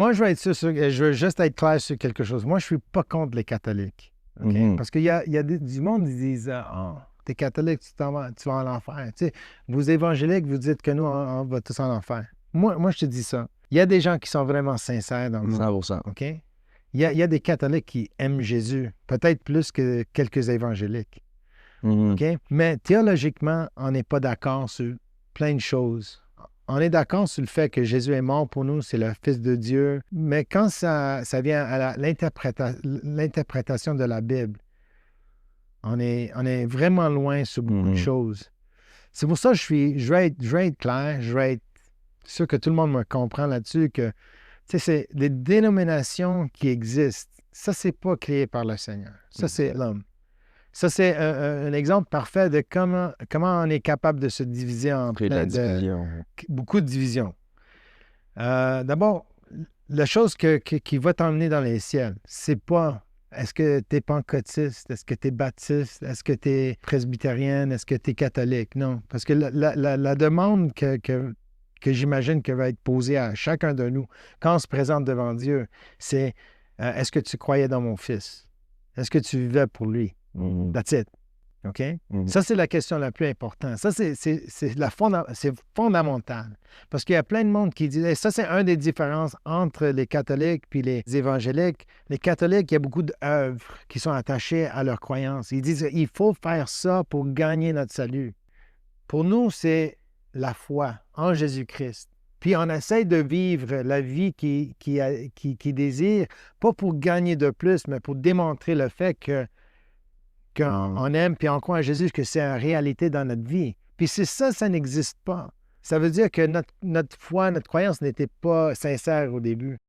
Moi, je veux juste être clair sur quelque chose. Moi, je suis pas contre les catholiques. OK? Parce qu'il y a du monde qui disent ah, t'es catholique, tu vas en enfer. Tu sais, vous évangéliques, vous dites que nous, on va tous en enfer. Moi, je te dis ça. Il y a des gens qui sont vraiment sincères dans le monde. 100%. OK? Il y a des catholiques qui aiment Jésus, peut-être plus que quelques évangéliques. OK? Mais théologiquement, on n'est pas d'accord sur plein de choses. On est d'accord sur le fait que Jésus est mort pour nous, c'est le Fils de Dieu. Mais quand ça vient à l'interprétation de la Bible, on est vraiment loin sur beaucoup de choses. C'est pour ça que je vais être clair, je vais être sûr que tout le monde me comprend là-dessus, que c'est des dénominations qui existent. Ça, c'est pas créé par le Seigneur. Ça, c'est l'homme. Ça, c'est un exemple parfait de comment on est capable de se diviser en beaucoup de divisions. D'abord, la chose qui va t'emmener dans les ciels, c'est pas est-ce que tu es pentecôtiste, est-ce que tu es baptiste, est-ce que tu es presbytérienne, est-ce que tu es catholique. Non, parce que la demande que j'imagine que va être posée à chacun de nous quand on se présente devant Dieu, c'est est-ce que tu croyais dans mon Fils? Est-ce que tu vivais pour lui? That's it. OK? Ça, c'est la question la plus importante. Ça, c'est fondamental. Parce qu'il y a plein de monde qui dit, et ça, c'est une des différences entre les catholiques puis les évangéliques. Les catholiques, il y a beaucoup d'œuvres qui sont attachées à leurs croyances. Ils disent, il faut faire ça pour gagner notre salut. Pour nous, c'est la foi en Jésus-Christ. Puis on essaie de vivre la vie qui désire, pas pour gagner de plus, mais pour démontrer le fait qu'on aime puis on croit en Jésus, que c'est une réalité dans notre vie. Puis si ça n'existe pas, ça veut dire que notre foi, notre croyance n'était pas sincère au début.